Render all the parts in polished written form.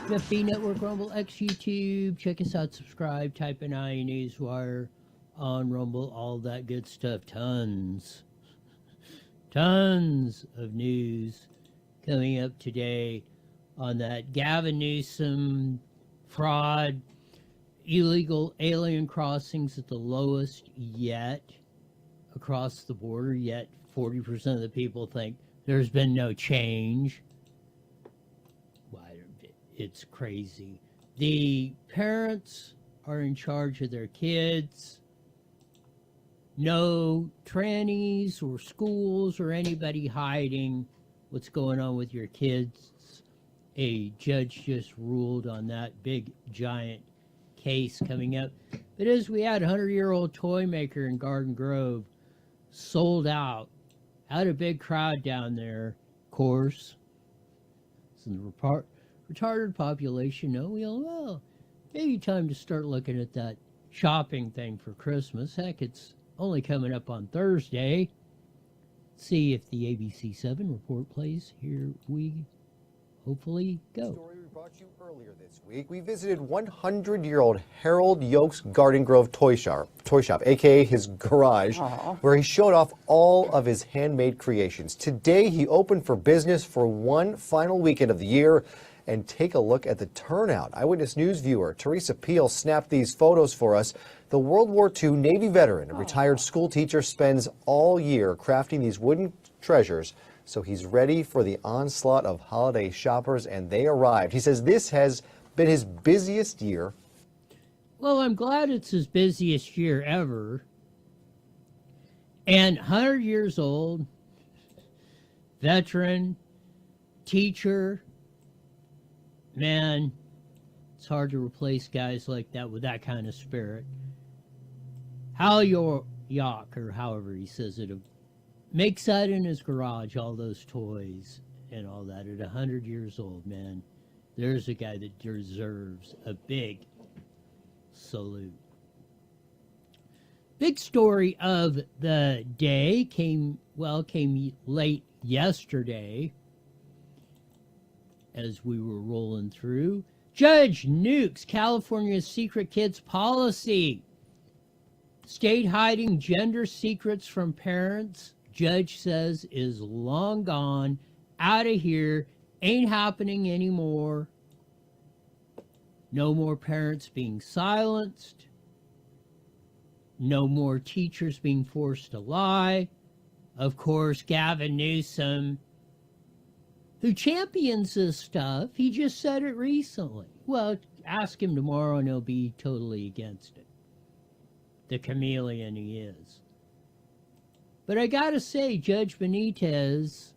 The B Network, Rumble, X, YouTube. Check us out, subscribe, type in IE Newswire on Rumble, all that good stuff. Tons of news coming up today on that. Gavin Newsom fraud, illegal alien crossings at the lowest yet across the border, yet 40% of the people think there's been no change. It's crazy. The parents are in charge of their kids. No trannies or schools or anybody hiding what's going on with your kids. A judge just ruled on that big, giant case coming up. But as we had 100-year-old Toymaker in Garden Grove sold out, had a big crowd down there, of course. It's in the retarded population. No, well, maybe time to start looking at that shopping thing for Christmas. Heck, it's only coming up on Thursday. See if the ABC7 report plays. Here we hopefully go. Story we brought you earlier this week. We visited 100-year-old Harold Yoke's Garden Grove toy shop, aka his garage, where he showed off all of his handmade creations. Today he opened for business for one final weekend of the year. And take a look at the turnout. Eyewitness News viewer Teresa Peel snapped these photos for us. The World War II Navy veteran and retired school teacher spends all year crafting these wooden treasures, so he's ready for the onslaught of holiday shoppers, and they arrived. He says this has been his busiest year. Well, I'm glad it's his busiest year ever. And 100 years old, veteran, teacher. Man, it's hard to replace guys like that with that kind of spirit. Hal York, or however he says it, makes that in his garage, all those toys and all that at 100 years old, man. There's a guy that deserves a big salute. Big story of the day came late yesterday. As we were rolling through, Judge nukes California's secret kids policy. State hiding gender secrets from parents, judge says, is long gone, out of here, ain't happening anymore. No more parents being silenced. No more teachers being forced to lie. Of course, Gavin Newsom, who champions this stuff, he just said it recently. Well, ask him tomorrow and he'll be totally against it. The chameleon he is. But I gotta say, Judge Benitez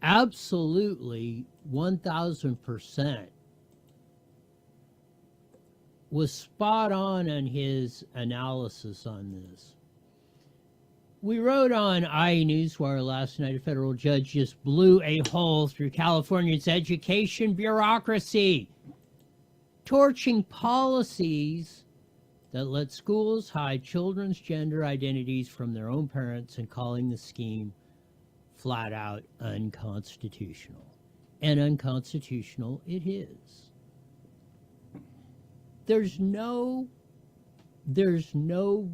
absolutely 1,000% was spot on his analysis on this. We wrote on IE Newswire last night, a federal judge just blew a hole through California's education bureaucracy, torching policies that let schools hide children's gender identities from their own parents and calling the scheme flat out unconstitutional. And unconstitutional it is. There's no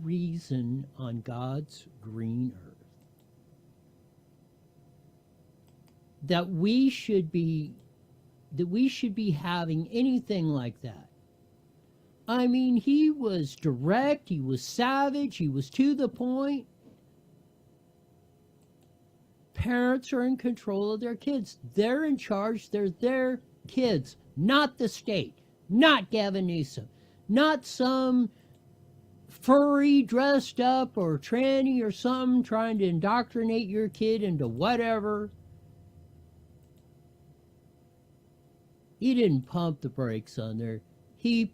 reason on God's green earth that we should be having anything like that. I mean, he was direct, he was savage, he was to the point. Parents are in control of their kids. They're in charge. They're their kids, not the state, not Gavin Newsom, not some furry dressed up or tranny or something trying to indoctrinate your kid into whatever. He didn't pump the brakes on there. He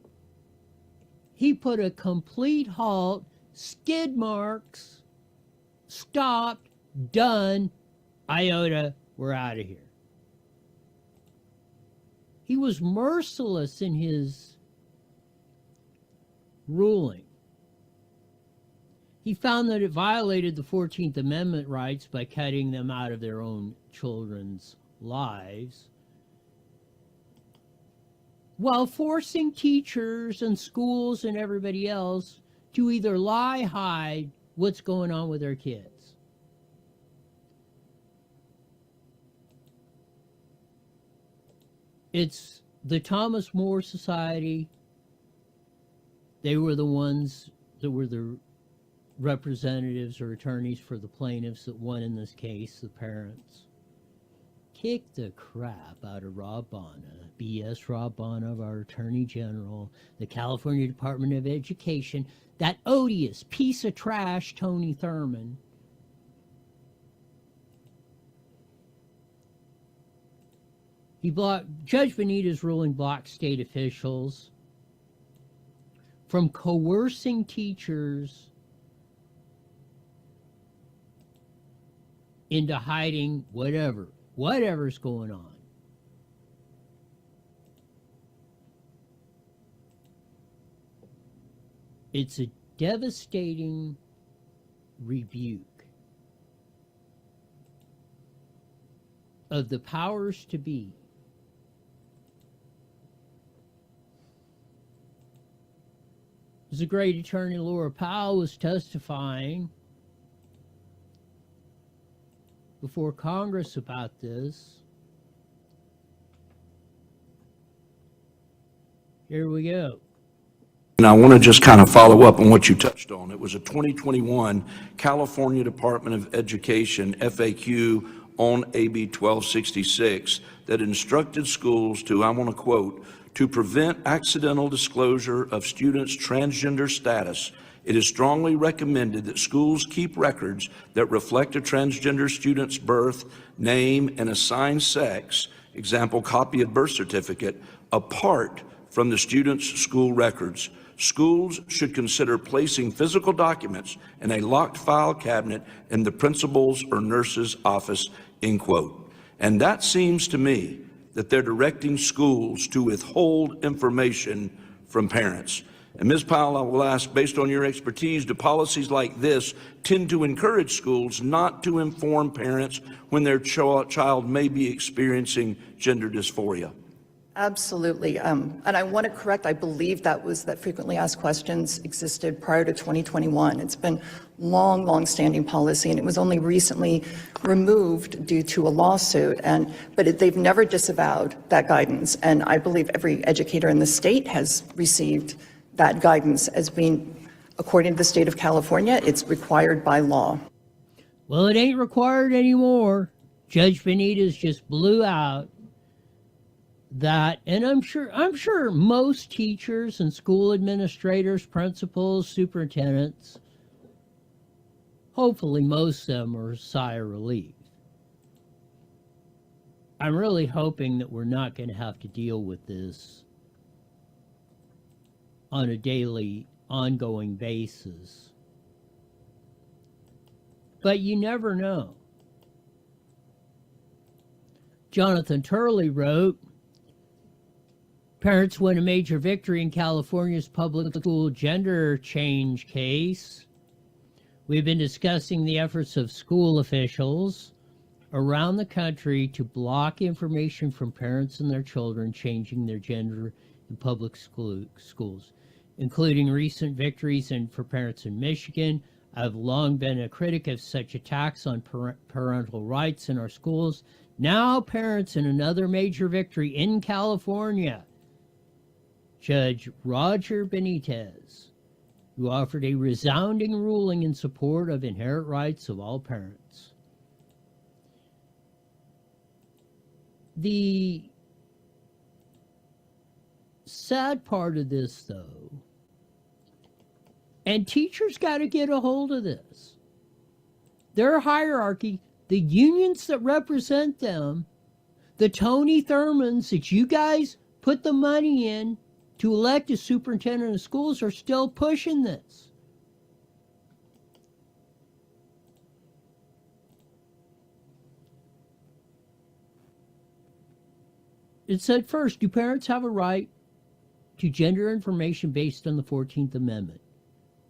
put a complete halt, skid marks, stopped, done, iota, we're out of here. He was merciless in his ruling. He found that it violated the 14th Amendment rights by cutting them out of their own children's lives, while forcing teachers and schools and everybody else to either lie, hide what's going on with their kids. It's the Thomas More Society. They were the ones that were the representatives or attorneys for the plaintiffs that won in this case, the parents. Kick the crap out of Rob Bonta, B.S. Rob Bonta, of our Attorney General, the California Department of Education, that odious piece of trash, Tony Thurmond. Judge Benitez ruling blocked state officials from coercing teachers into hiding whatever's going on. It's a devastating rebuke of the powers to be. The great attorney Laura Powell was testifying before Congress about this. Here we go. And I want to just kind of follow up on what you touched on. It was a 2021 California Department of Education FAQ on AB 1266 that instructed schools to, I want to quote, to prevent accidental disclosure of students' transgender status. It is strongly recommended that schools keep records that reflect a transgender student's birth, name, and assigned sex, example, copy of birth certificate, apart from the student's school records. Schools should consider placing physical documents in a locked file cabinet in the principal's or nurse's office, end quote. And that seems to me that they're directing schools to withhold information from parents. And Ms. Powell, I will ask, based on your expertise, do policies like this tend to encourage schools not to inform parents when their child may be experiencing gender dysphoria? Absolutely. And I want to correct, I believe that frequently asked questions existed prior to 2021. It's been long-standing policy, and it was only recently removed due to a lawsuit. But they've never disavowed that guidance. And I believe every educator in the state has received that guidance as being, according to the state of California, it's required by law. Well, it ain't required anymore. Judge Benitez just blew out that, and I'm sure most teachers and school administrators, principals, superintendents, hopefully most of them are a sigh of relief. I'm really hoping that we're not going to have to deal with this on a daily, ongoing basis. But you never know. Jonathan Turley wrote, parents win a major victory in California's public school gender change case. We've been discussing the efforts of school officials around the country to block information from parents and their children changing their gender in public schools, including recent victories for parents in Michigan. I've long been a critic of such attacks on parental rights in our schools. Now parents in another major victory in California. Judge Roger Benitez, who offered a resounding ruling in support of inherent rights of all parents. The sad part of this, though, and teachers got to get a hold of this, their hierarchy, the unions that represent them, the Tony Thurmonds that you guys put the money in to elect a superintendent of schools, are still pushing this. It said first, do parents have a right to gender information based on the 14th Amendment?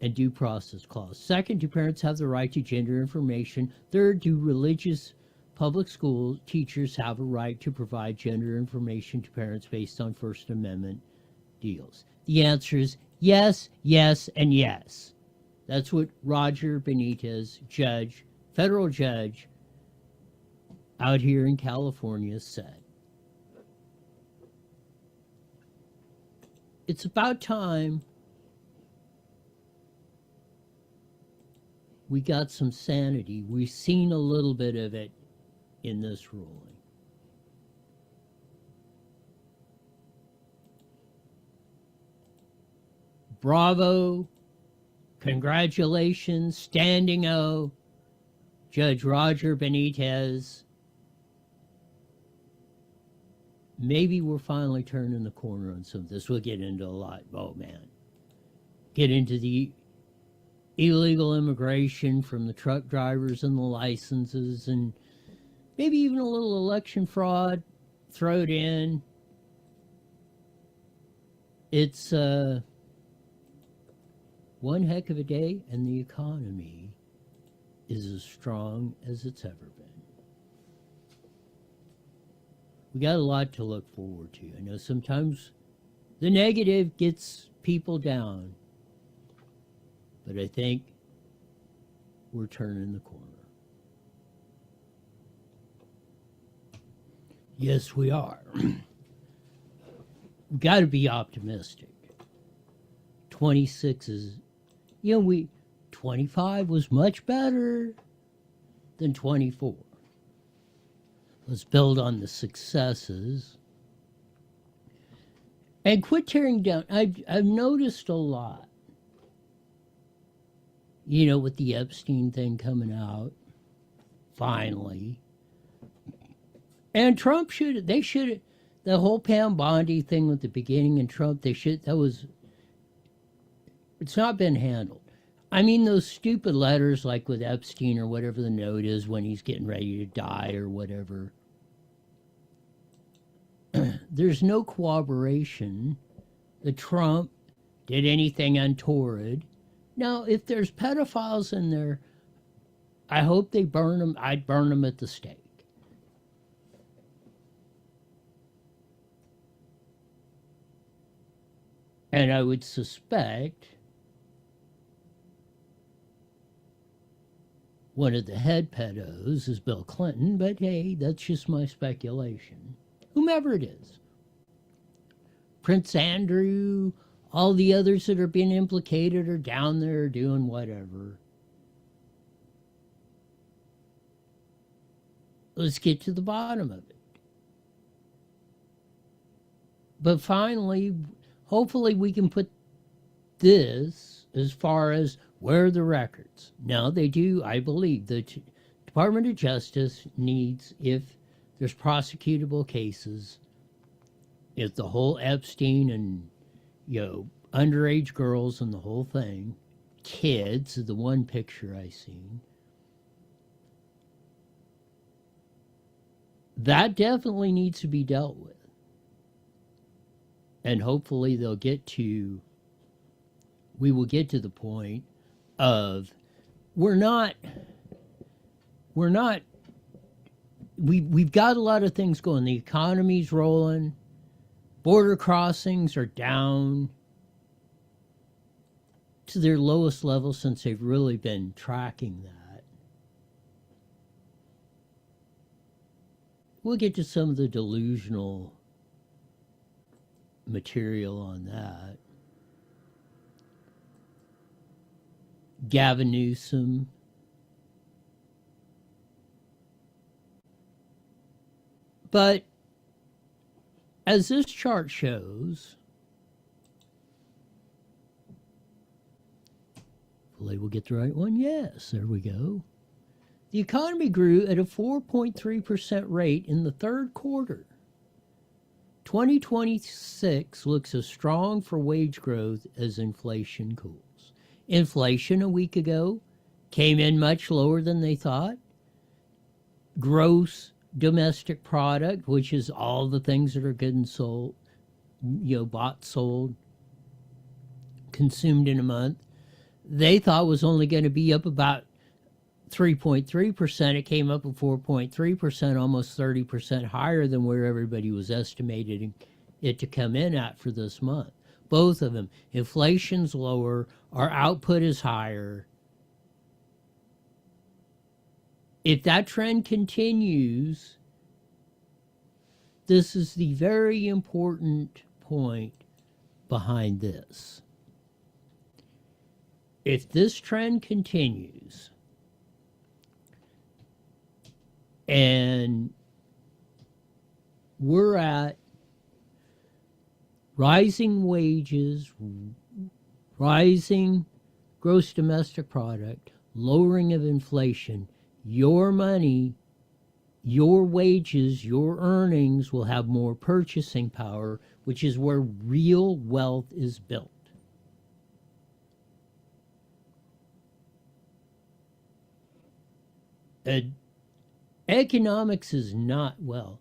and due process clause. Second, do parents have the right to gender information? Third, do religious public school teachers have a right to provide gender information to parents based on First Amendment deals? The answer is yes, yes, and yes. That's what Roger Benitez, federal judge out here in California, said. It's about time we got some sanity. We've seen a little bit of it in this ruling. Bravo, congratulations, standing O, Judge Roger Benitez. Maybe we're finally turning the corner on some of this. We'll get into a lot. Oh, man. Get into the illegal immigration from the truck drivers and the licenses, and maybe even a little election fraud. Throw it in. It's one heck of a day, and the economy is as strong as it's ever been. We got a lot to look forward to. I know sometimes the negative gets people down, but I think we're turning the corner. Yes, we are. We've got to be optimistic. 26 is, 25 was much better than 24. Let's build on the successes and quit tearing down. I've noticed a lot, with the Epstein thing coming out, finally. And Trump the whole Pam Bondi thing with the beginning and Trump, it's not been handled. I mean, those stupid letters like with Epstein or whatever the note is when he's getting ready to die or whatever. There's no corroboration that Trump did anything untoward. Now, if there's pedophiles in there, I hope they burn them. I'd burn them at the stake. And I would suspect one of the head pedos is Bill Clinton, but hey, that's just my speculation. Whomever it is. Prince Andrew, all the others that are being implicated are down there doing whatever. Let's get to the bottom of it. But finally, hopefully we can put this as far as where are the records. Now they do, I believe, the Department of Justice needs, if there's prosecutable cases, if the whole Epstein and, underage girls and the whole thing, kids, the one picture I seen, that definitely needs to be dealt with. And hopefully we will get to the point of we've got a lot of things going. The economy's rolling. Border crossings are down to their lowest level since they've really been tracking that. We'll get to some of the delusional material on that. Gavin Newsom. But as this chart shows, hopefully we'll get the right one. Yes, there we go. The economy grew at a 4.3% rate in the third quarter. 2026 looks as strong for wage growth as inflation cools. Inflation a week ago came in much lower than they thought. Gross domestic product, which is all the things that are good and sold, bought, sold, consumed in a month, they thought was only going to be up about 3.3%. It came up at 4.3%, almost 30% higher than where everybody was estimating it to come in at for this month. Both of them. Inflation's lower, our output is higher. If that trend continues, this is the very important point behind this. If this trend continues, and we're at rising wages, rising gross domestic product, lowering of inflation, your money, your wages, your earnings will have more purchasing power, which is where real wealth is built. Economics is not, well,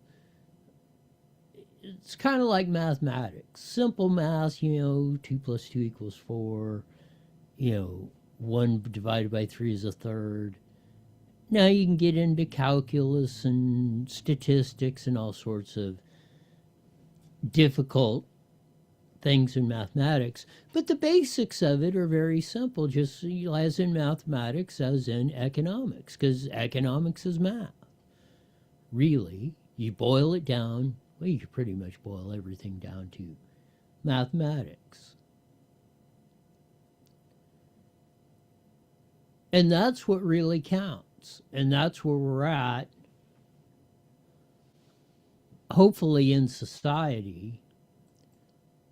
it's kind of like mathematics. Simple math, 2 + 2 = 4, 1 divided by 3 is a third. Now you can get into calculus and statistics and all sorts of difficult things in mathematics, but the basics of it are very simple, just as in mathematics, as in economics, because economics is math. Really, you boil it down, well, you can pretty much boil everything down to mathematics. And that's what really counts. And that's where we're at, hopefully, in society.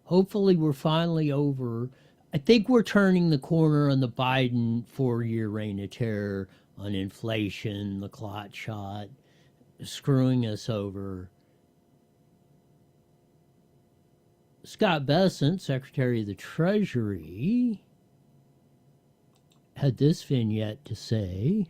Hopefully we're finally over. I think we're turning the corner on the Biden 4-year reign of terror, on inflation, the clot shot, screwing us over. Scott Bessent, Secretary of the Treasury, had this vignette to say.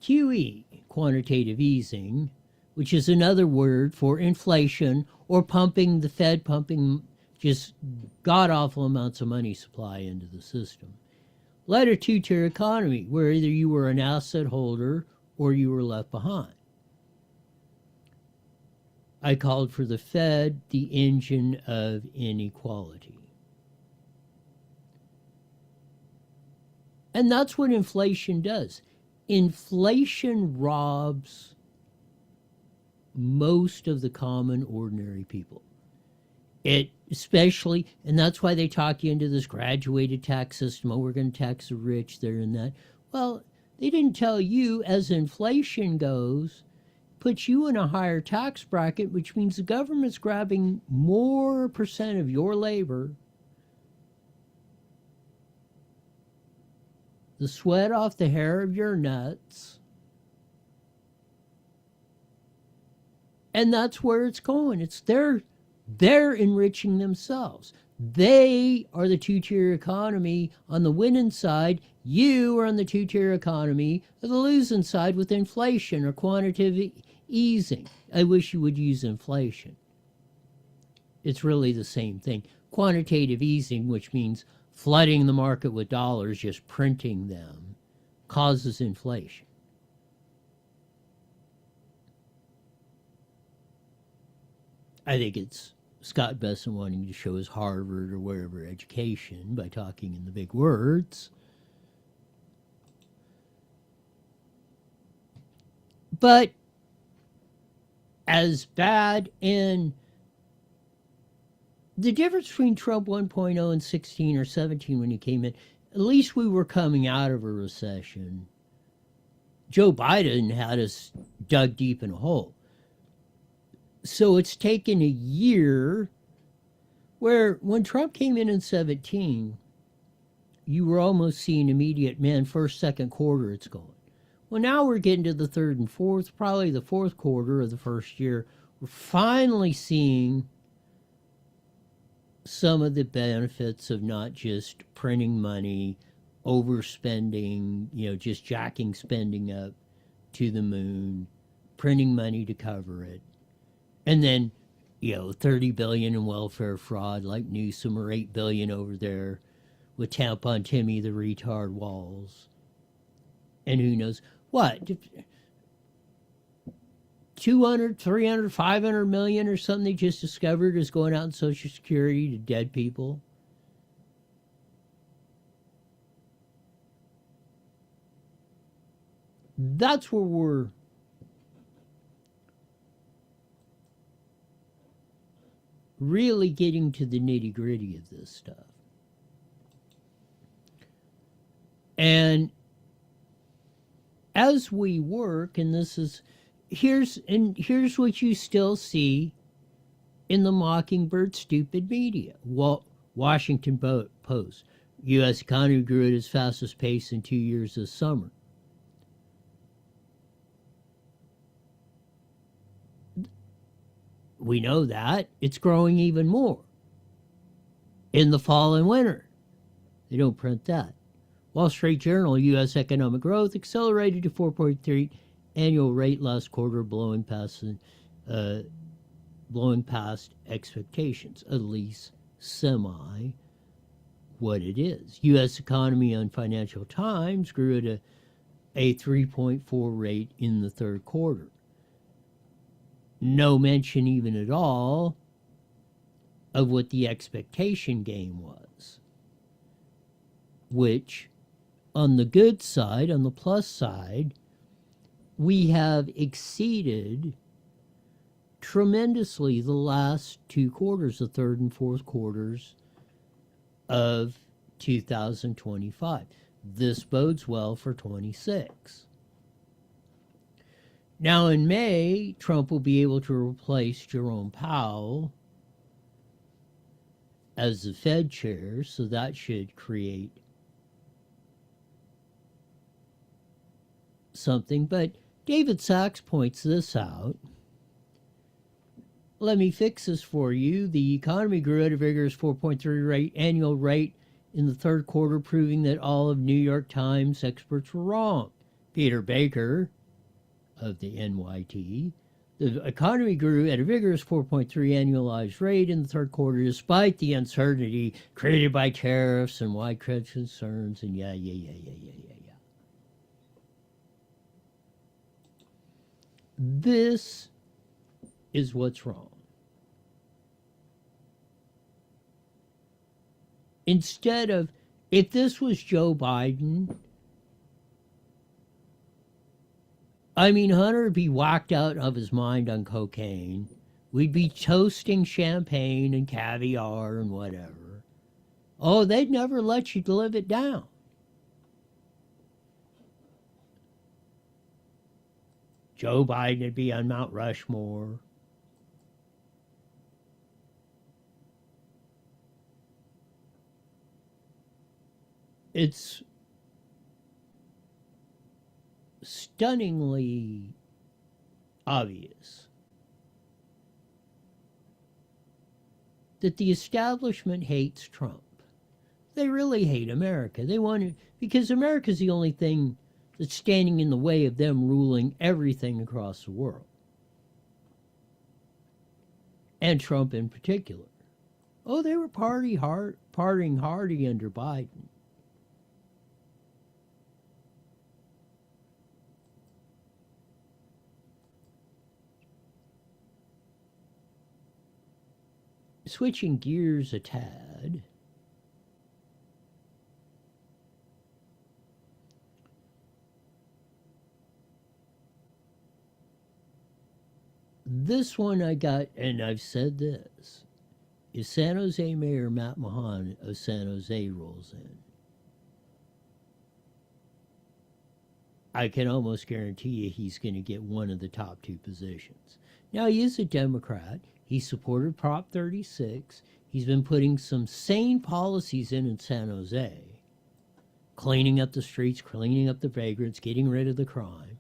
QE, quantitative easing, which is another word for inflation or pumping, the Fed pumping just god-awful amounts of money supply into the system, led a two-tier economy where either you were an asset holder or you were left behind. I called for the Fed the engine of inequality. And that's what inflation does. Inflation robs most of the common, ordinary people. It especially, and that's why they talk you into this graduated tax system. Oh, we're going to tax the rich, there and that. Well, they didn't tell you, as inflation goes, puts you in a higher tax bracket, which means the government's grabbing more percent of your labor, the sweat off the hair of your nuts, and that's where it's going. It's they're enriching themselves. They are the two-tier economy on the winning side. You are on the two-tier economy of the losing side with inflation or quantitative easing. I wish you would use inflation. It's really the same thing. Quantitative easing, which means flooding the market with dollars, just printing them, causes inflation. I think it's Scott Bessent wanting to show his Harvard or wherever education by talking in the big words. But as bad, and the difference between Trump 1.0 and 16 or 17 when he came in, at least we were coming out of a recession. Joe Biden had us dug deep in a hole. So it's taken a year where when Trump came in 17, you were almost seeing immediate, man, first, second quarter it's going. Well, now we're getting to the third and fourth, probably the fourth quarter of the first year. We're finally seeing some of the benefits of not just printing money, overspending, just jacking spending up to the moon, printing money to cover it, and then $30 billion in welfare fraud like Newsom, or $8 billion over there with Tampon Timmy the retard Walls. And who knows what? 200, 300, 500 million or something they just discovered is going out in Social Security to dead people. That's where we're really getting to the nitty-gritty of this stuff. And as we work, and here's what you still see in the Mockingbird stupid media. Washington Post. U.S. economy grew at its fastest pace in 2 years this summer. We know that. It's growing even more in the fall and winter. They don't print that. Wall Street Journal, U.S. economic growth accelerated to 4.3 annual rate last quarter, blowing past expectations, at least semi what it is. U.S. economy on Financial Times grew at a 3.4 rate in the third quarter. No mention even at all of what the expectation game was, which on the good side, on the plus side, we have exceeded tremendously the last two quarters, the third and fourth quarters of 2025. This bodes well for 26. Now in May, Trump will be able to replace Jerome Powell as the Fed chair, so that should create something. But David Sachs points this out. Let me fix this for you. The economy grew at a vigorous 4.3 annual rate in the third quarter, proving that all of New York Times experts were wrong. Peter Baker of the NYT. The economy grew at a vigorous 4.3 annualized rate in the third quarter, despite the uncertainty created by tariffs and wide credit concerns, and yeah. This is what's wrong. Instead of, if this was Joe Biden, Hunter would be whacked out of his mind on cocaine. We'd be toasting champagne and caviar and whatever. Oh, they'd never let you live it down. Joe Biden would be on Mount Rushmore. It's stunningly obvious that the establishment hates Trump. They really hate America. They want to, because America's the only thing that's standing in the way of them ruling everything across the world. And Trump in particular. Oh, they were partying hardy under Biden. Switching gears a tad, this one I got, and I've said this, is San Jose Mayor Matt Mahan of San Jose rolls in. I can almost guarantee you he's going to get one of the top two positions. Now, he is a Democrat. He supported Prop 36. He's been putting some sane policies in San Jose. Cleaning up the streets, cleaning up the vagrants, getting rid of the crime.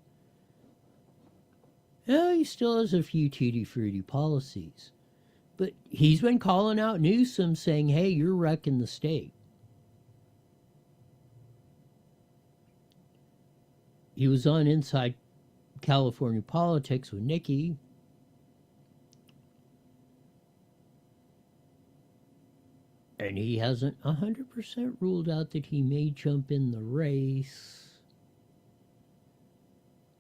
Yeah, he still has a few tutti-frutti policies. But he's been calling out Newsom saying, hey, you're wrecking the state. He was on Inside California Politics with Nikki. And he hasn't 100% ruled out that he may jump in the race.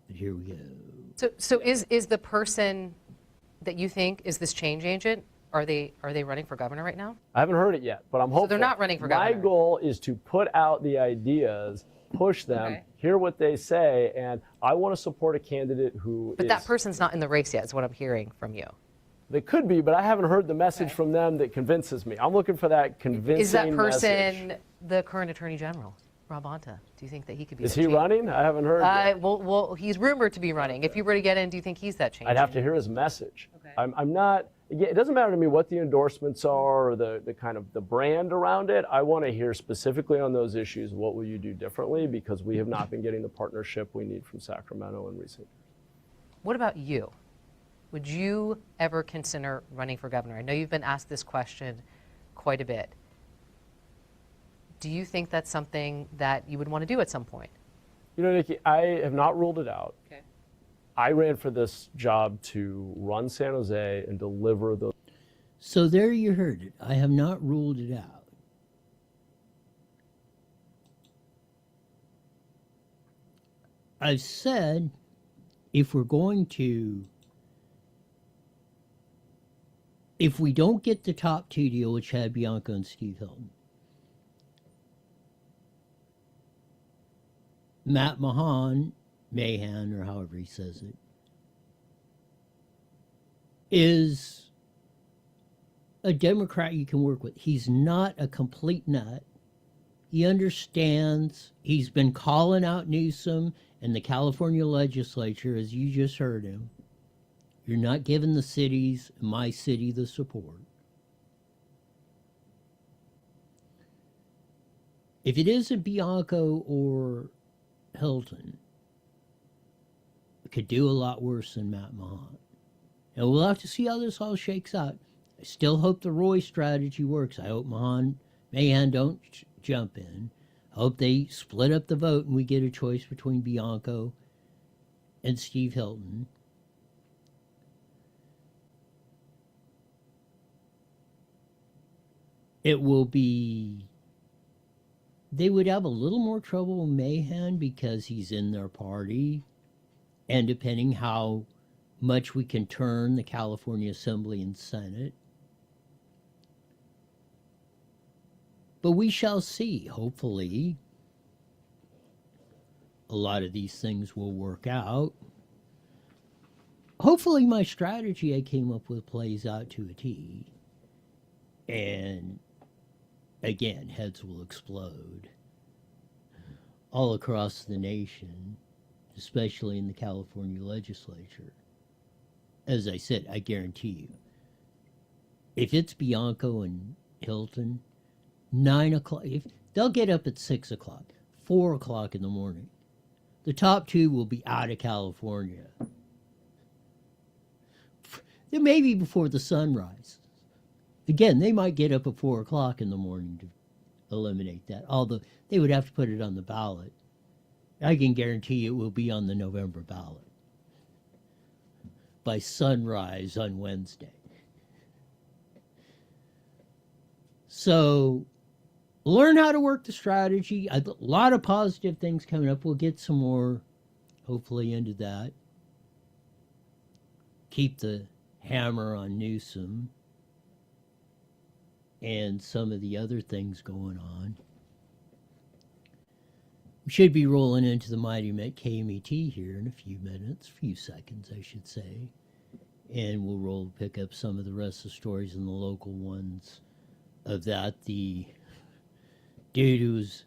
But here we go. So is the person that you think is this change agent, are they running for governor right now? I haven't heard it yet, but I'm hopeful. they're not running for My governor. goal is to put out the ideas, push them, Okay. hear what they say, and I want to support a candidate who But is... that person's not in the race yet, is what I'm hearing from you. They could be, but I haven't heard the message from them that convinces me. I'm looking for that convincing Is that person message. the current Attorney General, Rob Bonta? Do you think that he could be Is the he change? running? I haven't heard yet. Well, he's rumored to be running. If you were to get in, do you think he's that change? I'd have to hear his message. Okay. I'm not... Again, it doesn't matter to me what the endorsements are or the kind of the brand around it. I want to hear specifically on those issues, what will you do differently? Because we have not been getting the partnership we need from Sacramento in recent years. What about you? Would you ever consider running for governor? I know you've been asked this question quite a bit. Do you think that's something that you would want to do at some point? You know, Nikki, I have not ruled it out. Okay. I ran for this job to run San Jose and deliver the... So there you heard it. I have not ruled it out. I've said if we don't get the top two deal with Chad Bianco and Steve Hilton, Matt Mahan, or however he says it, is a Democrat you can work with. He's not a complete nut. He understands. He's been calling out Newsom and the California legislature, as you just heard him. You're not giving the cities, my city, the support. If it isn't Bianco or Hilton, it could do a lot worse than Matt Mahan. And we'll have to see how this all shakes out. I still hope the Roy strategy works. I hope Mahan don't jump in. I hope they split up the vote and we get a choice between Bianco and Steve Hilton. It will be... They would have a little more trouble with Mahan because he's in their party. And depending how much we can turn the California Assembly and Senate. But we shall see. Hopefully, a lot of these things will work out. Hopefully, my strategy I came up with plays out to a T. And again, heads will explode all across the nation, especially in the California legislature. As I said, I guarantee you, if it's Bianco and Hilton, 9 o'clock, they'll get up at 6 o'clock, 4 o'clock in the morning. The top two will be out of California. Maybe before the sun rises. Again, they might get up at 4 o'clock in the morning to eliminate that, although they would have to put it on the ballot. I can guarantee it will be on the November ballot by sunrise on Wednesday. So learn how to work the strategy. A lot of positive things coming up. We'll get some more, hopefully, into that. Keep the hammer on Newsom and some of the other things going on. We should be rolling into the Mighty Met KMET here in a few seconds, I should say. And we'll pick up some of the rest of the stories and the local ones of that. The dude who's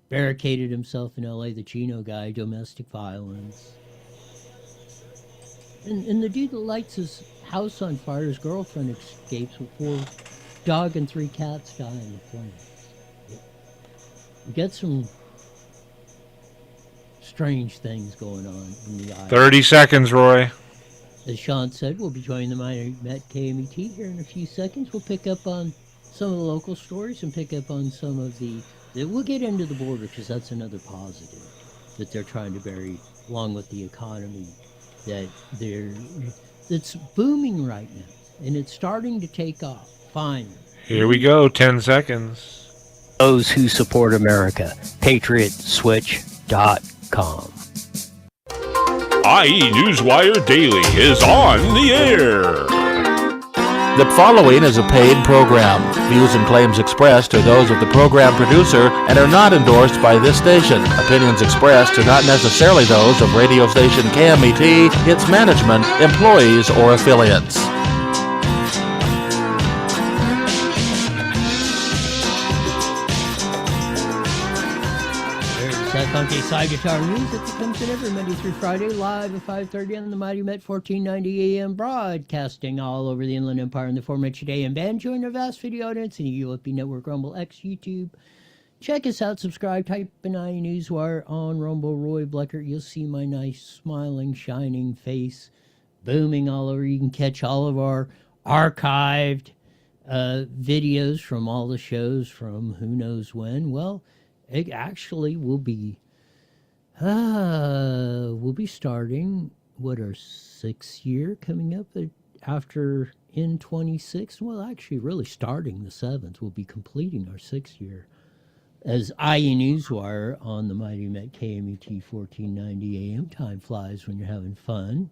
barricaded himself in LA, the Chino guy, domestic violence. And the dude that lights his house on fire, his girlfriend escapes with 4 dog and 3 cats die in the flames. We got some strange things going on in the eye. 30 seconds, Roy. As Sean said, we'll be joining the Mighty Met KMET here in a few seconds. We'll pick up on some of the local stories and pick up on some of we'll get into the border because that's another positive that they're trying to bury, along with the economy that's booming right now, and it's starting to take off finally. Here we go, 10 seconds. Those who support America. PatriotSwitch.com. IE Newswire Daily is on the air. The following is a paid program. Views and claims expressed are those of the program producer and are not endorsed by this station. Opinions expressed are not necessarily those of radio station KMET, its management, employees, or affiliates. Funky Side Guitar News that comes in every Monday through Friday, live at 5:30 on the Mighty Met 1490 AM, broadcasting all over the Inland Empire in the aforementioned AM band. Join our vast video audience in the UFB Network, Rumble, X, YouTube. Check us out, subscribe, type in IE Newswire on Rumble, Roy Blecker. You'll see my nice, smiling, shining face booming all over. You can catch all of our archived videos from all the shows from who knows when. Well, it actually will be we'll be starting our 6th year coming up after in 26. Well, actually really starting the 7th. We'll be completing our 6th year as IE Newswire on the Mighty Met KMET 1490 AM. Time flies when you're having fun,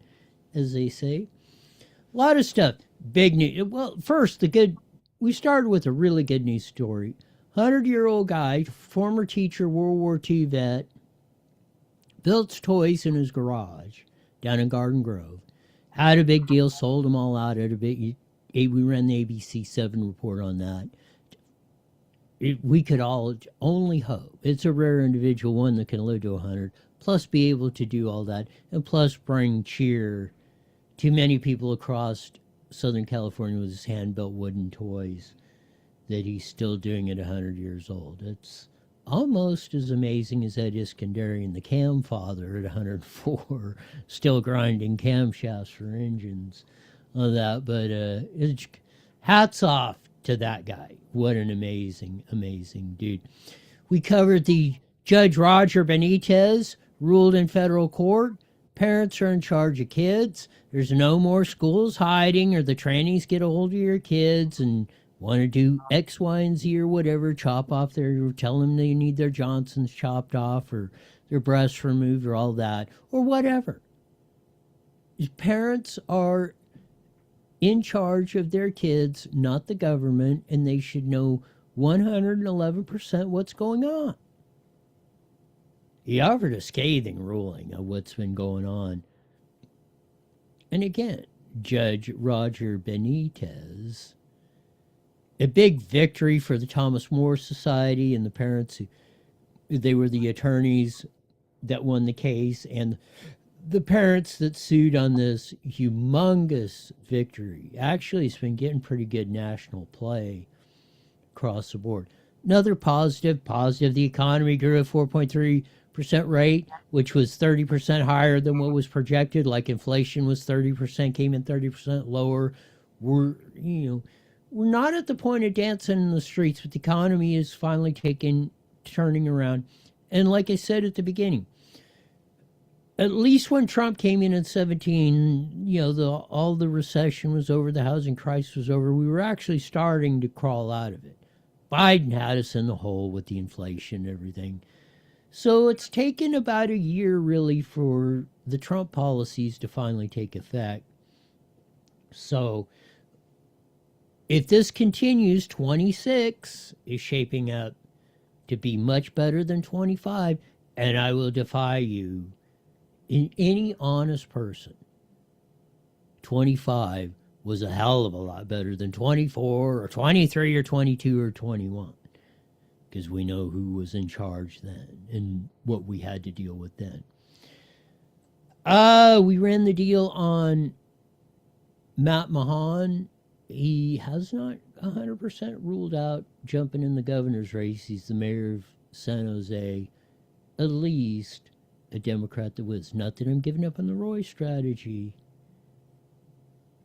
as they say. A lot of stuff. Big news. Well, first, we started with a really good news story. 100-year-old guy, former teacher, World War II vet, built toys in his garage down in Garden Grove. Had a big deal, sold them all out at a big. We ran the ABC 7 report on that. We could all only hope. It's a rare individual, one that can live to 100, plus be able to do all that, and plus bring cheer to many people across Southern California with his hand-built wooden toys. That he's still doing at 100 years old. It's almost as amazing as Ed Iskandarian, the cam father at 104, still grinding camshafts for engines on that. But it's hats off to that guy. What an amazing, amazing dude. We covered the Judge Roger Benitez ruled in federal court. Parents are in charge of kids. There's no more schools hiding or the trannies get a hold of your kids and want to do X, Y, and Z or whatever, chop off or tell them they need their Johnsons chopped off or their breasts removed or all that, or whatever. Parents are in charge of their kids, not the government, and they should know 111% what's going on. He offered a scathing ruling of what's been going on. And again, Judge Roger Benitez, a big victory for the Thomas More Society and the parents they were the attorneys that won the case and the parents that sued on this humongous victory. Actually, it's been getting pretty good national play across the board. Another positive, the economy grew at 4.3% rate, which was 30% higher than what was projected. Like inflation was 30%, came in 30% lower. We're not at the point of dancing in the streets, but the economy is finally turning around. And like I said at the beginning, at least when Trump came in 17, all the recession was over, the housing crisis was over. We were actually starting to crawl out of it. Biden had us in the hole with the inflation and everything. So it's taken about a year, really, for the Trump policies to finally take effect. So if this continues, 26 is shaping up to be much better than 25, and I will defy you, in any honest person, 25 was a hell of a lot better than 24 or 23 or 22 or 21, because we know who was in charge then and what we had to deal with then. We ran the deal on Matt Mahan. He has not 100% ruled out jumping in the governor's race. He's the mayor of San Jose, at least a Democrat that was. Not that I'm giving up on the Roy strategy,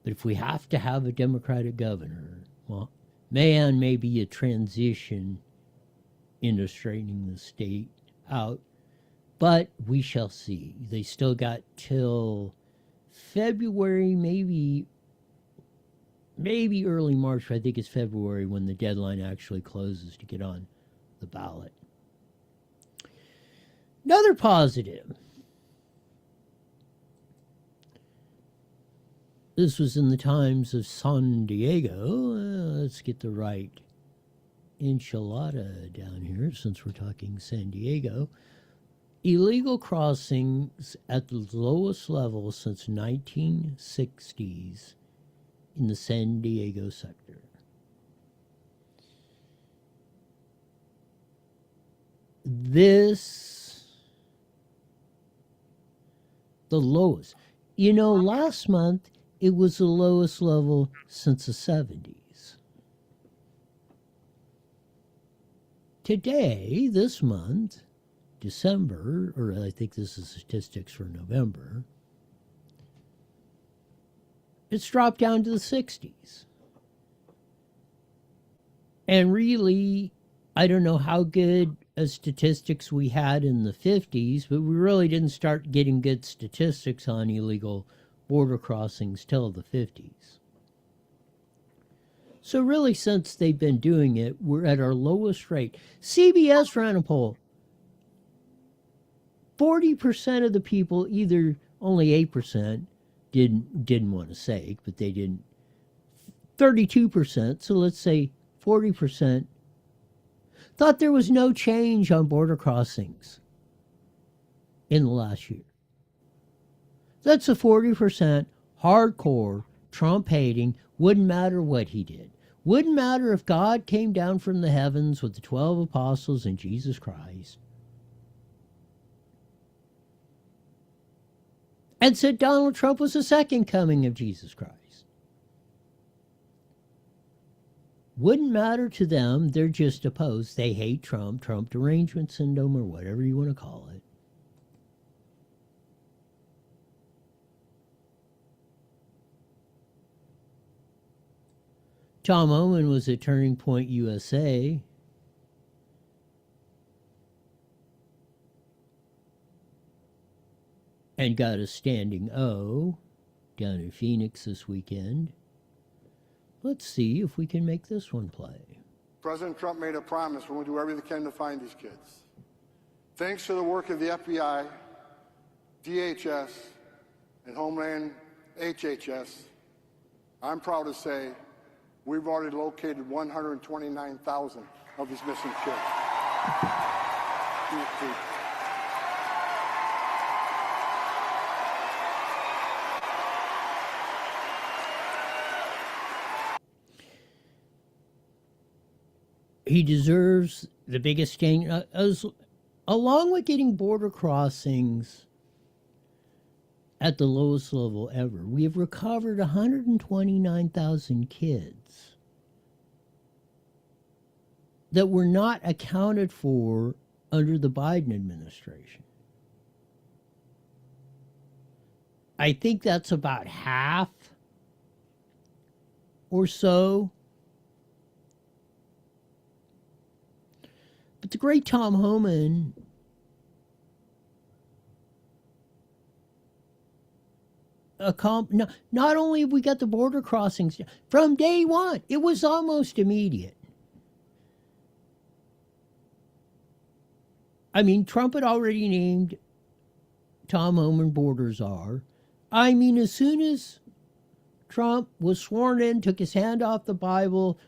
but if we have to have a Democratic governor, well, Mahan may be a transition into straightening the state out, but we shall see. They still got till February, maybe maybe early March, I think it's February when the deadline actually closes to get on the ballot. Another positive. This was in the Times of San Diego. Let's get the right enchilada down here since we're talking San Diego. Illegal crossings at the lowest level since 1960s in the San Diego sector. This, the lowest. You know, last month it was the lowest level since the 70s. Today, this month, December, or I think this is statistics for November, it's dropped down to the 60s. And really, I don't know how good a statistics we had in the 50s, but we really didn't start getting good statistics on illegal border crossings till the 50s. So really, since they've been doing it, we're at our lowest rate. CBS ran a poll. 40% of the people, either only 8% didn't want to say, but they didn't. 32%, so let's say 40%, thought there was no change on border crossings in the last year. That's a 40% hardcore, Trump-hating, wouldn't matter what he did. Wouldn't matter if God came down from the heavens with the 12 apostles and Jesus Christ and said Donald Trump was the second coming of Jesus Christ. Wouldn't matter to them. They're just opposed. They hate Trump, Trump derangement syndrome, or whatever you want to call it. Tom Oman was at Turning Point USA. And got a standing O down in Phoenix this weekend. Let's see if we can make this one play. President Trump made a promise we're going to do everything we can to find these kids. Thanks to the work of the FBI, DHS, and Homeland HHS, I'm proud to say we've already located 129,000 of these missing kids. He deserves the biggest gain. Along with getting border crossings at the lowest level ever, we have recovered 129,000 kids that were not accounted for under the Biden administration. I think that's about half or so. But the great Tom Homan not only have we got the border crossings from day one, it was almost immediate. I mean, Trump had already named Tom Homan border czar. I mean, as soon as Trump was sworn in, took his hand off the Bible,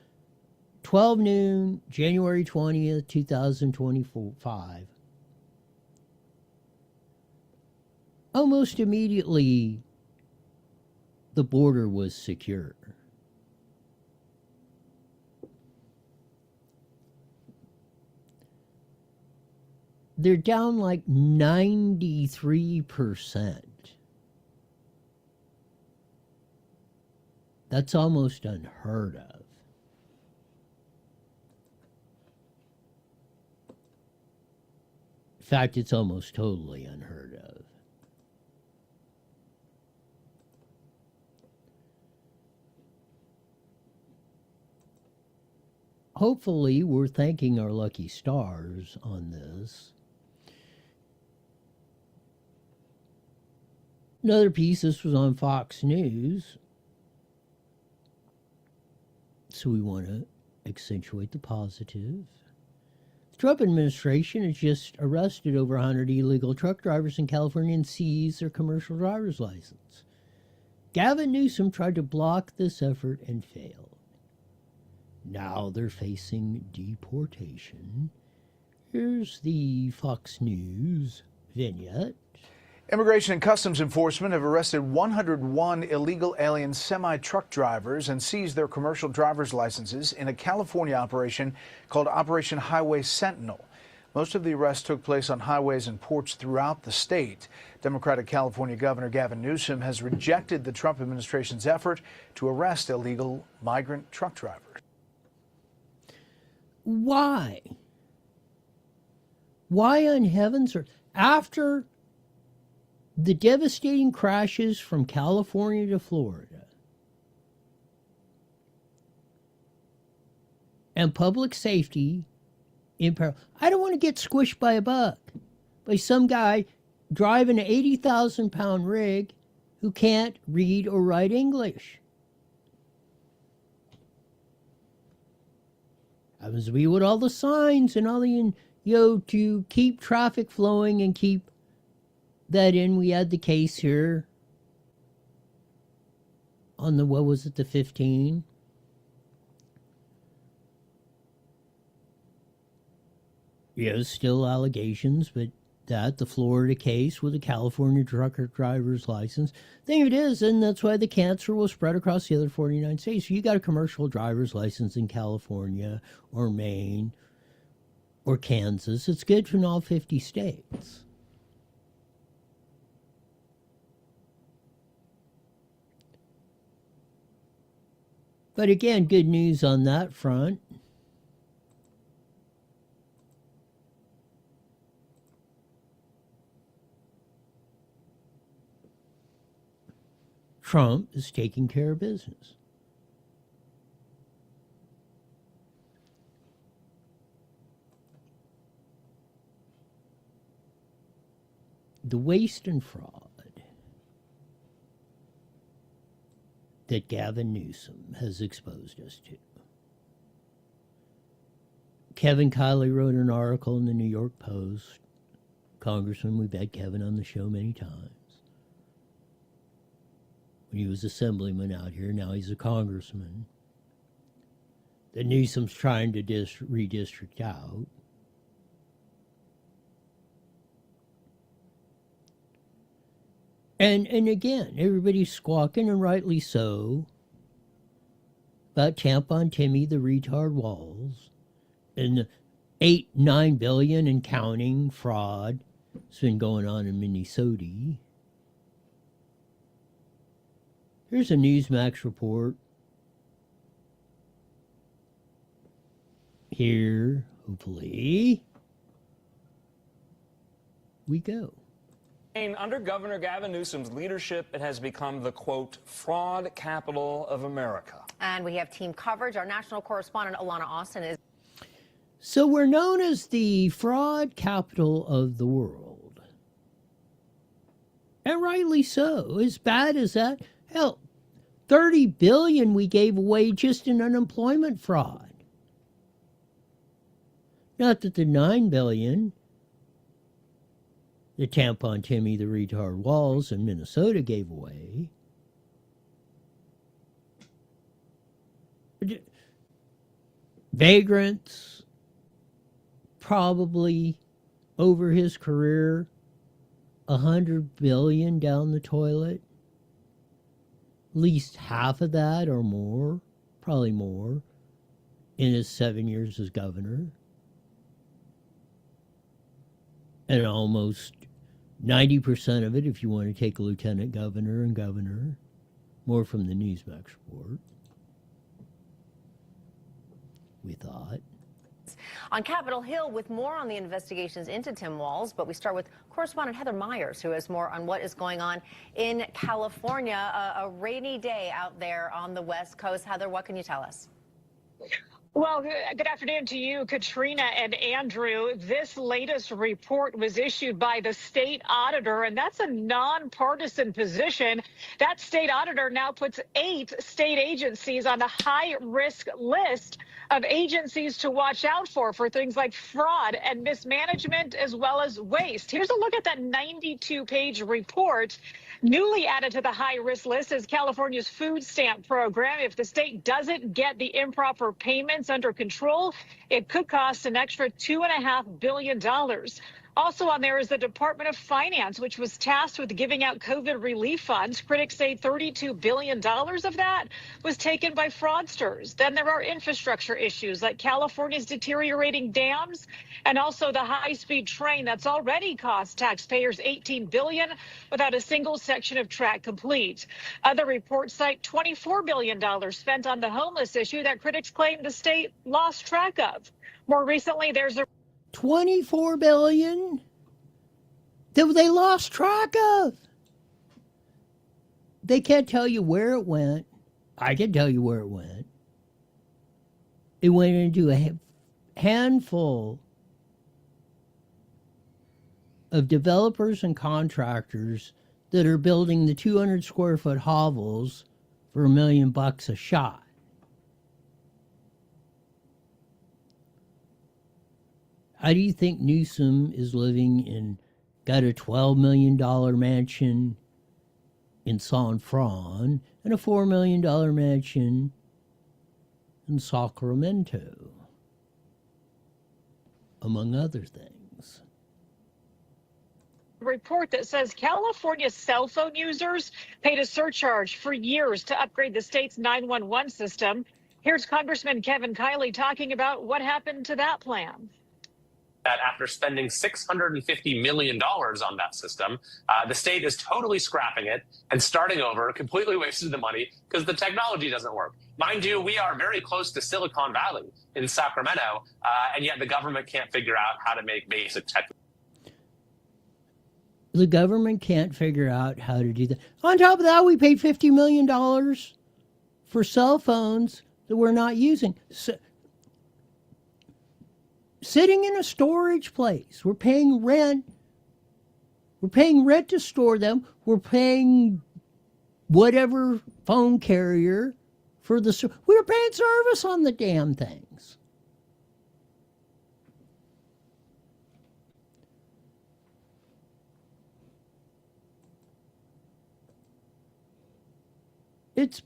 12 noon, January 20th, 2025. Almost immediately, the border was secure. They're down like 93%. That's almost unheard of. In fact, it's almost totally unheard of. Hopefully, we're thanking our lucky stars on this. Another piece, this was on Fox News. so we want to accentuate the positive. The Trump administration has just arrested over 100 illegal truck drivers in California and seized their commercial driver's license. Gavin Newsom tried to block this effort and failed. Now they're facing deportation. Here's the Fox News vignette. Immigration and Customs Enforcement have arrested 101 illegal alien semi-truck drivers and seized their commercial driver's licenses in a California operation called Operation Highway Sentinel. Most of the arrests took place on highways and ports throughout the state. Democratic California Governor Gavin Newsom has rejected the Trump administration's effort to arrest illegal migrant truck drivers. Why? Why on heaven's earth? After the devastating crashes from California to Florida and public safety in peril, I don't want to get squished by a bug, by some guy driving an 80,000-pound rig who can't read or write English. Happens to be with all the signs and all the, to keep traffic flowing and keep that in. We had the case here on the, what was it, the 15? Yes, still allegations, but that, the Florida case with the California trucker driver's license. Thing it is, and that's why the cancer will spread across the other 49 states. So you got a commercial driver's license in California or Maine or Kansas. It's good in all 50 states. But again, good news on that front. Trump is taking care of business. The waste and fraud that Gavin Newsom has exposed us to. Kevin Kiley wrote an article in the New York Post. Congressman, we've had Kevin on the show many times. When he was assemblyman out here, now he's a congressman. That Newsom's trying to redistrict out. And again, everybody's squawking, and rightly so, about Tampon Timmy, the retard Walls, and the $8-9 billion and counting fraud that's been going on in Minnesota. Here's a Newsmax report. Here, hopefully, we go. Under Governor Gavin Newsom's leadership, it has become the, quote, fraud capital of America. And we have team coverage. Our national correspondent, Alana Austin, is... So we're known as the fraud capital of the world. And rightly so. As bad as that, hell, $30 billion we gave away just in unemployment fraud. Not that the $9 billion... the Tampon Timmy, the retard Walls in Minnesota gave away. Vagrants, probably over his career, $100 billion down the toilet. At least half of that or more, probably more, in his 7 years as governor. And almost 90% of it, if you want to take lieutenant governor and governor, more from the Newsmax report, we thought. On Capitol Hill with more on the investigations into Tim Walz, but we start with correspondent Heather Myers, who has more on what is going on in California. A rainy day out there on the West Coast. Heather, what can you tell us? Well, good afternoon to you, Katrina and Andrew. This latest report was issued by the state auditor, and that's a nonpartisan position. That state auditor now puts 8 state agencies on the high-risk list of agencies to watch out for things like fraud and mismanagement as well as waste. Here's a look at that 92-page report. Newly added to the high-risk list is California's food stamp program. If the state doesn't get the improper payments under control, it could cost an extra $2.5 billion. Also on there is the Department of Finance, which was tasked with giving out COVID relief funds. Critics say $32 billion of that was taken by fraudsters. Then there are infrastructure issues like California's deteriorating dams and also the high-speed train that's already cost taxpayers $18 billion without a single section of track complete. Other reports cite $24 billion spent on the homeless issue that critics claim the state lost track of. More recently, there's a 24 billion that they lost track of. They can't tell you where it went. I can tell you where it went. It went into a handful of developers and contractors that are building the 200 square foot hovels for $1 million a shot. How do you think Newsom is living in, got a $12 million mansion in San Fran and a $4 million mansion in Sacramento, among other things? Report that says California cell phone users paid a surcharge for years to upgrade the state's 911 system. Here's Congressman Kevin Kiley talking about what happened to that plan. That after spending $650 million on that system, the state is totally scrapping it and starting over, completely wasted the money because the technology doesn't work. Mind you, we are very close to Silicon Valley in Sacramento, and yet the government can't figure out how to make basic tech. The government can't figure out how to do that. On top of that, we paid $50 million for cell phones that we're not using. So, sitting in a storage place. We're paying rent. We're paying rent to store them. We're paying whatever phone carrier for the... We're paying service on the damn things. It's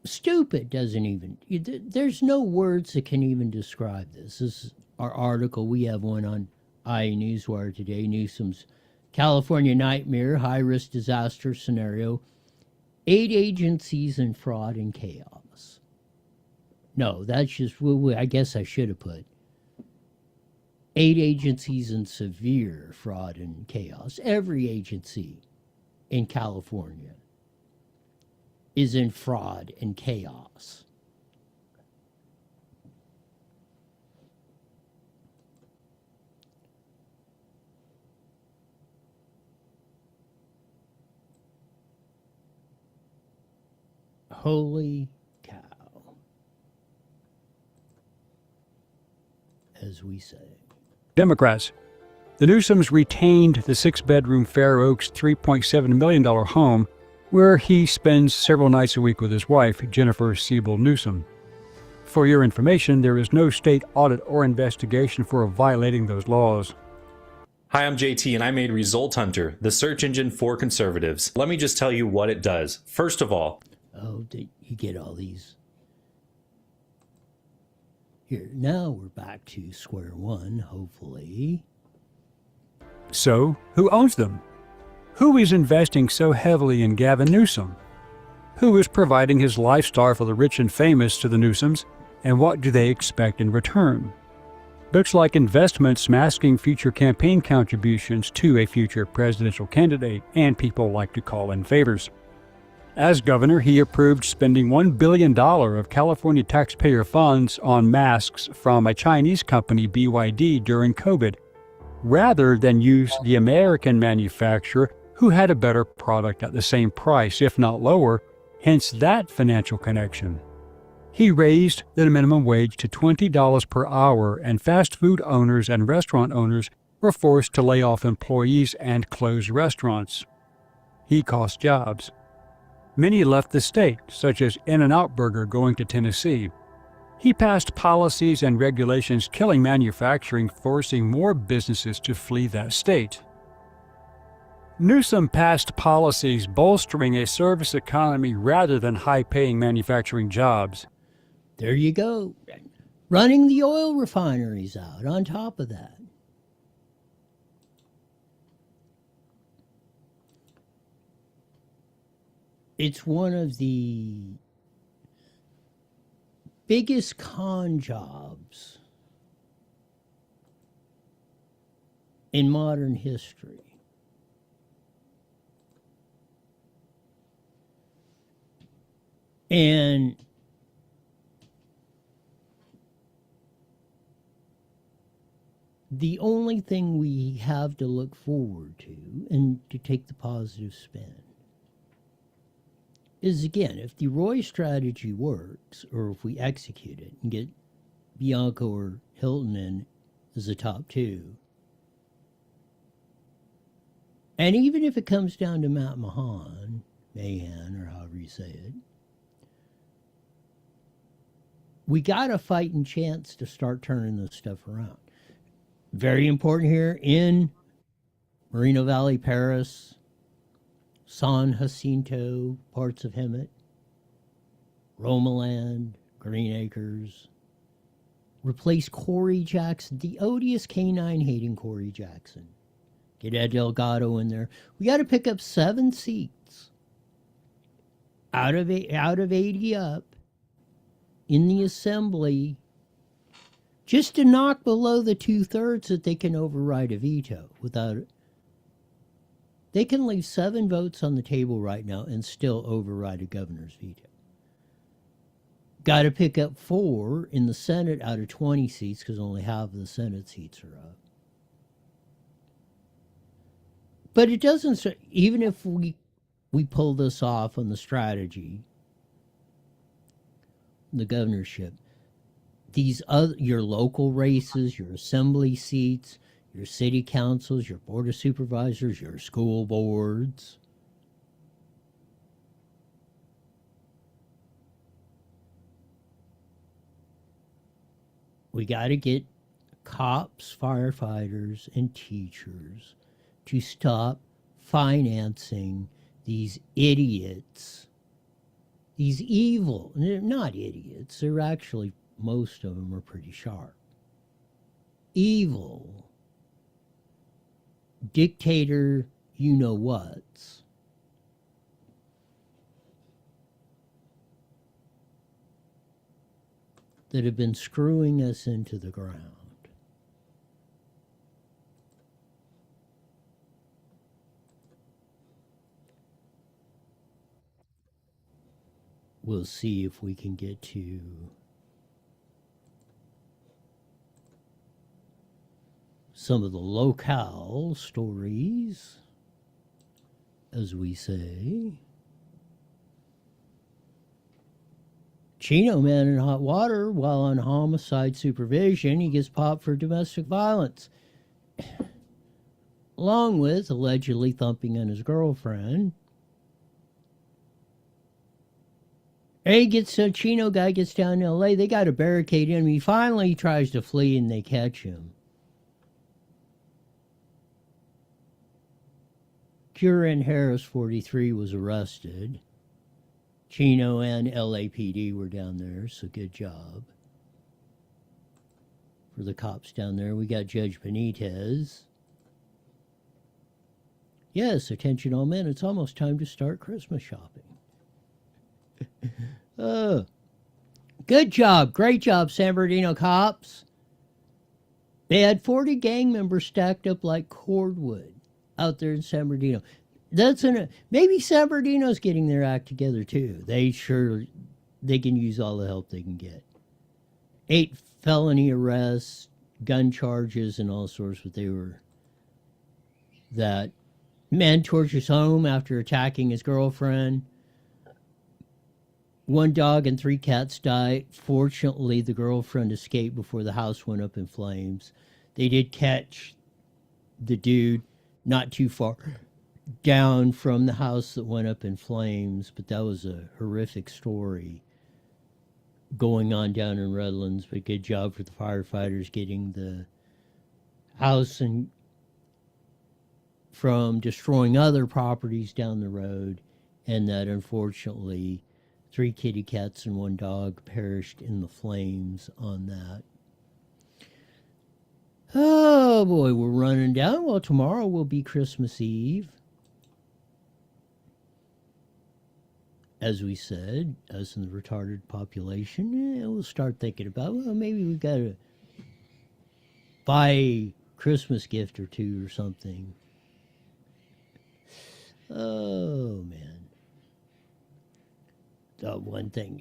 stupid. Doesn't even, there's no words that can even describe this. This is our article. We have one on iNewsWire today. Newsom's California nightmare, high-risk disaster scenario, 8 agencies in fraud and chaos. No, that's just, I guess I should have put 8 agencies in severe fraud and chaos. Every agency in California is in fraud and chaos. Holy cow, as we say. Democrats. The Newsoms retained the 6-bedroom Fair Oaks $3.7 million home where he spends several nights a week with his wife, Jennifer Siebel Newsom. For your information, there is no state audit or investigation for violating those laws. Hi, I'm JT, and I made Result Hunter, the search engine for conservatives. Let me just tell you what it does. First of all... Oh, you get all these. Here, now we're back to square one, hopefully. So, who owns them? Who is investing so heavily in Gavin Newsom? Who is providing his lifestyle for the rich and famous to the Newsoms, and what do they expect in return? Looks like investments masking future campaign contributions to a future presidential candidate, and people like to call in favors. As governor, he approved spending $1 billion of California taxpayer funds on masks from a Chinese company, BYD, during COVID, rather than use the American manufacturer who had a better product at the same price, if not lower, hence that financial connection. He raised the minimum wage to $20 per hour, and fast food owners and restaurant owners were forced to lay off employees and close restaurants. He cost jobs. Many left the state, such as In-N-Out Burger going to Tennessee. He passed policies and regulations killing manufacturing, forcing more businesses to flee that state. Newsom passed policies bolstering a service economy rather than high-paying manufacturing jobs. There you go. Running the oil refineries out on top of that. It's one of the biggest con jobs in modern history. And the only thing we have to look forward to, and to take the positive spin, is, again, if the Roy strategy works, or if we execute it and get Bianco or Hilton in as the top two, and even if it comes down to Matt Mahan, or however you say it, we got a fighting chance to start turning this stuff around. Very important here in Moreno Valley, Paris, San Jacinto, parts of Hemet, Romaland, Green Acres. Replace Corey Jackson, the odious canine-hating Corey Jackson. Get Ed Delgado in there. We got to pick up 7 seats out of 80 up in the assembly, just to knock below the 2/3 that they can override a veto without it. They can leave 7 votes on the table right now and still override a governor's veto. Got to pick up 4 in the Senate out of 20 seats, because only half of the Senate seats are up. But it doesn't, even if we pull this off on the strategy, the governorship, these other, your local races, your assembly seats, your city councils, your board of supervisors, your school boards, we got to get cops, firefighters, and teachers to stop financing these idiots, these evil, they're not idiots, they're actually, most of them are pretty sharp, evil dictator you-know-whats that have been screwing us into the ground. We'll see if we can get to some of the locale stories, as we say. Chino man in hot water while on homicide supervision. He gets popped for domestic violence, along with allegedly thumping on his girlfriend. Hey, Chino guy gets down to L.A. They got to barricade him. He finally tries to flee and they catch him. Curran Harris, 43, was arrested. Chino and LAPD were down there, so good job for the cops down there. We got Judge Benitez. Yes, attention all men, it's almost time to start Christmas shopping. Good job, great job, San Bernardino cops. They had 40 gang members stacked up like cordwood out there in San Bernardino. Maybe San Bernardino's getting their act together too. They can use all the help they can get. 8 felony arrests, gun charges, and all sorts. But that man tortures home after attacking his girlfriend. 1 dog and 3 cats died. Fortunately, the girlfriend escaped before the house went up in flames. They did catch the dude not too far down from the house that went up in flames, but that was a horrific story going on down in Redlands. But good job for the firefighters getting the house and from destroying other properties down the road, and that unfortunately 3 kitty cats and 1 dog perished in the flames on that. Oh boy, we're running down. Well, tomorrow will be Christmas Eve. As we said, us in the retarded population, we'll start thinking about, well, maybe we've got to buy a Christmas gift or 2 or something. Oh, man. One thing,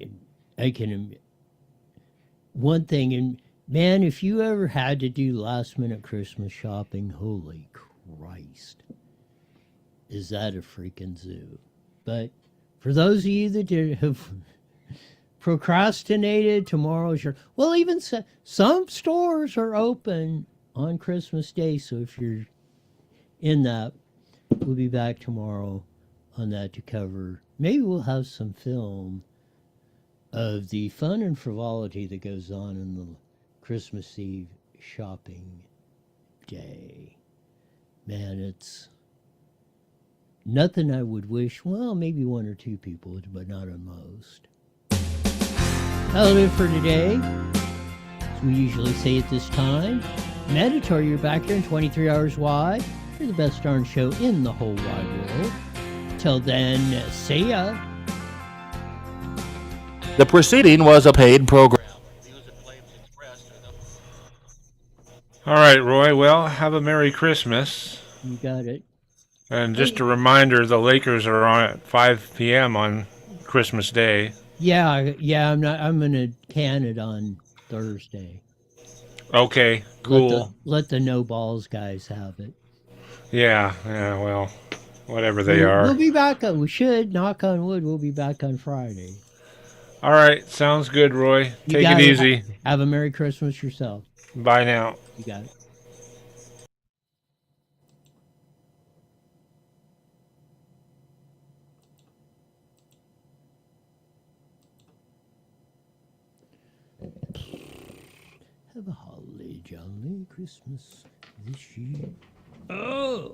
and man, if you ever had to do last minute Christmas shopping, holy Christ, is that a freaking zoo. But for those of you that have procrastinated, tomorrow's your, well, even some stores are open on Christmas Day, so if you're in that, we'll be back tomorrow on that to cover. Maybe we'll have some film of the fun and frivolity that goes on in the Christmas Eve shopping day. Man, it's nothing I would wish, well, maybe 1 or 2 people, but not on most. That'll do it for today. As we usually say at this time, mandatory, you're back here in 23 hours wide. You're the best darn show in the whole wide world. Till then, see ya. The preceding was a paid program. All right, Roy. Well, have a Merry Christmas. You got it. And just a reminder, the Lakers are on at 5 p.m. on Christmas Day. Yeah, I'm gonna can it on Thursday. Okay, cool. Let the no balls guys have it. Yeah, well, whatever they are. We'll be back we should, knock on wood, we'll be back on Friday. All right, sounds good, Roy. Take it easy. Have a Merry Christmas yourself. Bye now. You got it. Have a holly jolly Christmas this year. Oh!